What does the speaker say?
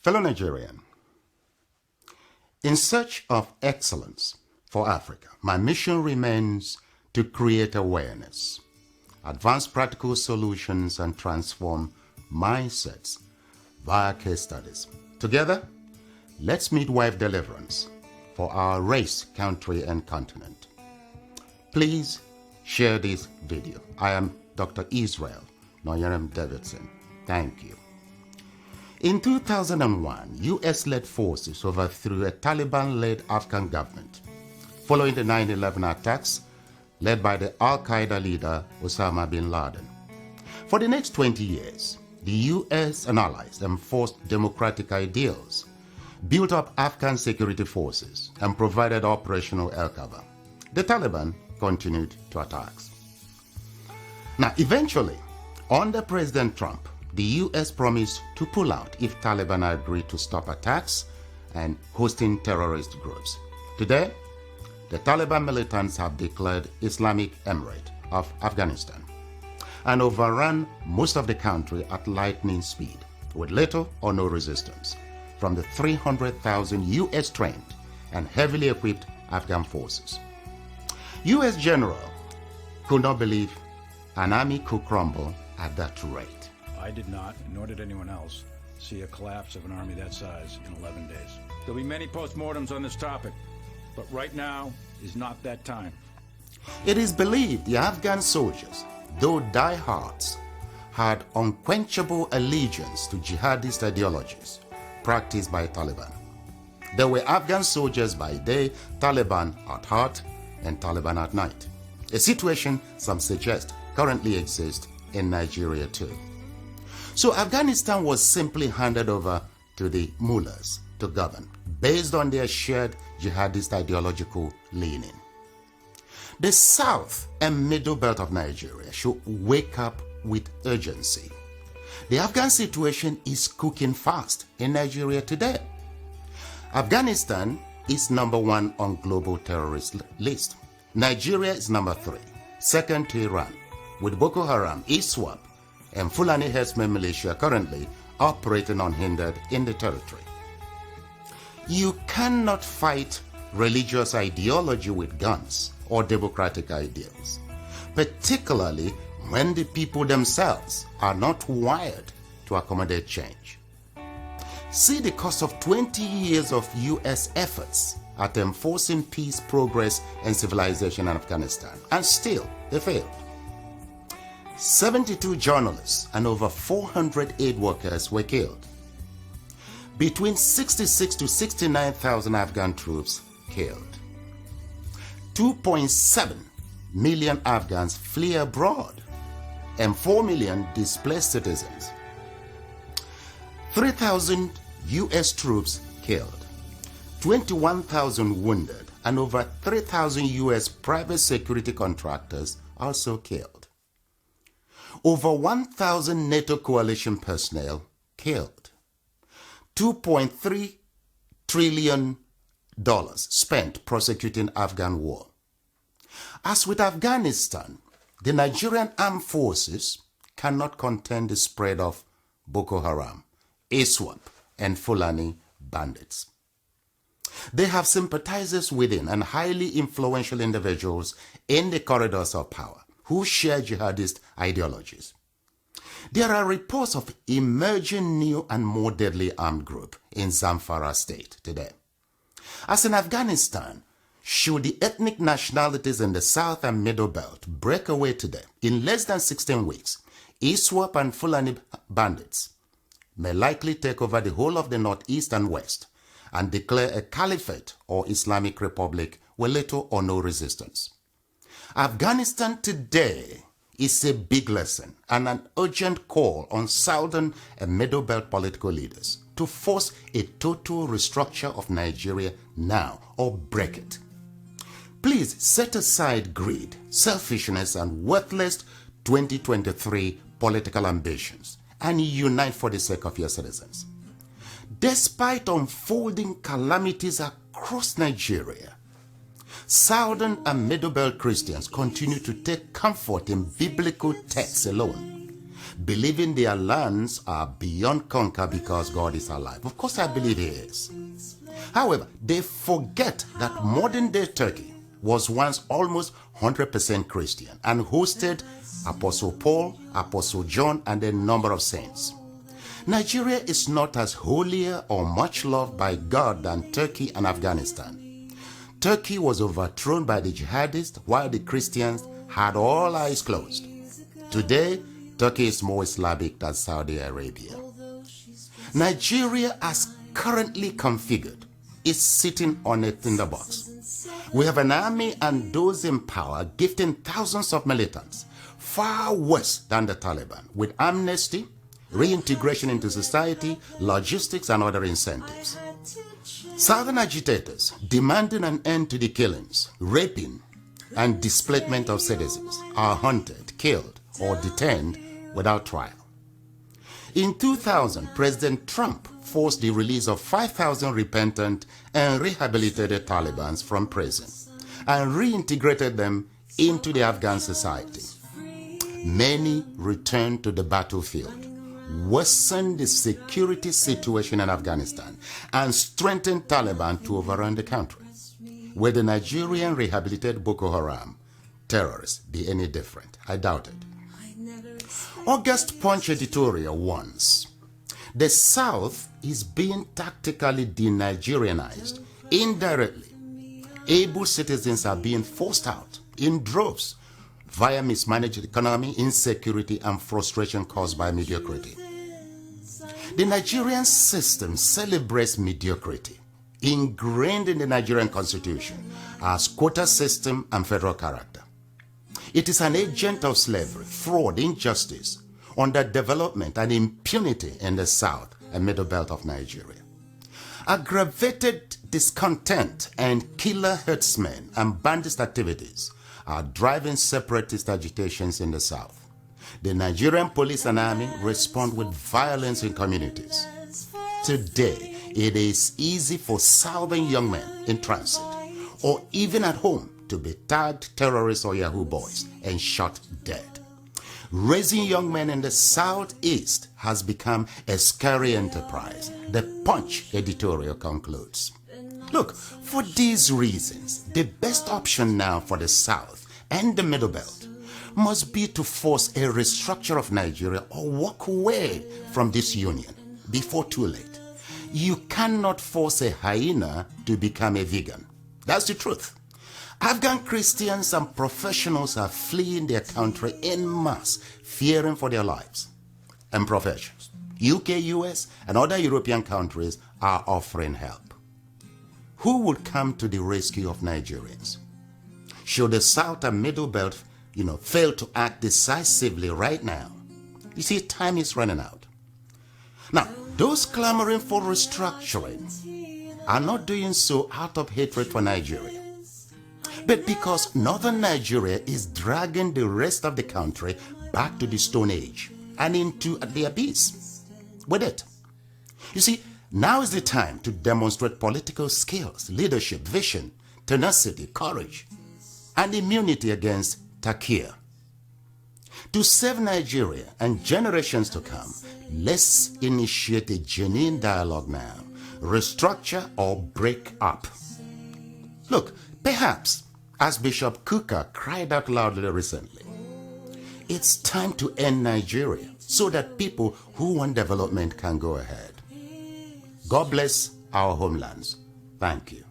Fellow Nigerian, in search of excellence for Africa, my mission remains to create awareness, advance practical solutions, and transform mindsets via case studies. Together, let's midwife deliverance for our race, country, and continent. Please share this video. I am Dr. Israel Noyerem Davidson. Thank you. In 2001, US-led forces overthrew a Taliban-led Afghan government following the 9/11 attacks led by the Al-Qaeda leader Osama bin Laden. For the next 20 years, the US and allies enforced democratic ideals, built up Afghan security forces, and provided operational air cover. The Taliban continued to attack. Now, eventually, under President Trump, the US promised to pull out if Taliban agreed to stop attacks and hosting terrorist groups. Today, the Taliban militants have declared Islamic Emirate of Afghanistan and overrun most of the country at lightning speed with little or no resistance from the 300,000 US-trained and heavily equipped Afghan forces. US general could not believe an army could crumble at that rate. I did not, nor did anyone else, see a collapse of an army that size in 11 days. There'll be many postmortems on this topic, but right now is not that time. It is believed the Afghan soldiers, though diehards, had unquenchable allegiance to jihadist ideologies practiced by Taliban. They were Afghan soldiers by day, Taliban at heart, and Taliban at night. A situation some suggest currently exists in Nigeria too. So Afghanistan was simply handed over to the mullahs to govern based on their shared jihadist ideological leaning. The south and middle belt of Nigeria should wake up with urgency. The Afghan situation is cooking fast in Nigeria today. Afghanistan is number 1 on global terrorist list. Nigeria is number 3, second to Iran, with Boko Haram, ISWAP, and Fulani herdsmen militia currently operating unhindered in the territory. You cannot fight religious ideology with guns or democratic ideals, particularly when the people themselves are not wired to accommodate change. See the cost of 20 years of US efforts at enforcing peace, progress, and civilization in Afghanistan, and still they failed. 72 journalists and over 400 aid workers were killed. Between 66 to 69,000 Afghan troops killed. 2.7 million Afghans flee abroad and 4 million displaced citizens. 3,000 US troops killed, 21,000 wounded, and over 3,000 US private security contractors also killed. Over 1,000 NATO coalition personnel killed. $2.3 trillion spent prosecuting Afghan war. As with Afghanistan, the Nigerian armed forces cannot contain the spread of Boko Haram, ISWAP, and Fulani bandits. They have sympathizers within and highly influential individuals in the corridors of power who share jihadist ideologies. There are reports of emerging new and more deadly armed group in Zamfara state today. As in Afghanistan, should the ethnic nationalities in the south and middle belt break away today, in less than 16 weeks, ISWAP and Fulani bandits may likely take over the whole of the northeast and west and declare a caliphate or Islamic republic with little or no resistance. Afghanistan today is a big lesson and an urgent call on southern and middle belt political leaders to force a total restructure of Nigeria now or break it. Please set aside greed, selfishness, and worthless 2023 political ambitions and unite for the sake of your citizens. Despite unfolding calamities across Nigeria, Southern and Middle Belt Christians continue to take comfort in biblical texts alone, believing their lands are beyond conquer because God is alive. Of course I believe He is. However, they forget that modern-day Turkey was once almost 100% Christian and hosted Apostle Paul, Apostle John, and a number of saints. Nigeria is not as holier or much loved by God than Turkey and Afghanistan. Turkey was overthrown by the jihadists while the Christians had all eyes closed. Today, Turkey is more Islamic than Saudi Arabia. Nigeria, as currently configured, is sitting on a tinderbox. We have an army and those in power gifting thousands of militants, far worse than the Taliban, with amnesty, reintegration into society, logistics, and other incentives. Southern agitators demanding an end to the killings, raping, and displacement of citizens are hunted, killed, or detained without trial. In 2000, President Trump forced the release of 5,000 repentant and rehabilitated Talibans from prison and reintegrated them into the Afghan society. Many returned to the battlefield, worsened the security situation in Afghanistan, and strengthened Taliban to overrun the country. Will the Nigerian rehabilitated Boko Haram terrorists be any different? I doubt it. August Punch editorial once, the South is being tactically de-Nigerianized. Indirectly, able citizens are being forced out in droves via mismanaged economy, insecurity, and frustration caused by mediocrity. The Nigerian system celebrates mediocrity, ingrained in the Nigerian constitution as quota system and federal character. It is an agent of slavery, fraud, injustice, underdevelopment, and impunity in the South and Middle Belt of Nigeria. Aggravated discontent and killer herdsmen and bandit activities are driving separatist agitations in the South. The Nigerian police and army respond with violence in communities. Today, it is easy for Southern young men in transit or even at home to be tagged terrorists or Yahoo boys and shot dead. Raising young men in the Southeast has become a scary enterprise, the Punch editorial concludes. Look, for these reasons, the best option now for the South and the Middle Belt must be to force a restructure of Nigeria or walk away from this union before too late. You cannot force a hyena to become a vegan. That's the truth. Afghan Christians and professionals are fleeing their country en masse, fearing for their lives and professions. UK, US, and other European countries are offering help. Who would come to the rescue of Nigerians? Should the South and Middle Belt, fail to act decisively right now? You see, time is running out. Now, those clamoring for restructuring are not doing so out of hatred for Nigeria, but because Northern Nigeria is dragging the rest of the country back to the Stone Age and into the abyss with it. You see, now is the time to demonstrate political skills, leadership, vision, tenacity, courage, and immunity against Takir. To save Nigeria and generations to come, let's initiate a genuine dialogue now, restructure or break up. Look, perhaps, as Bishop Kuka cried out loudly recently, it's time to end Nigeria so that people who want development can go ahead. God bless our homelands. Thank you.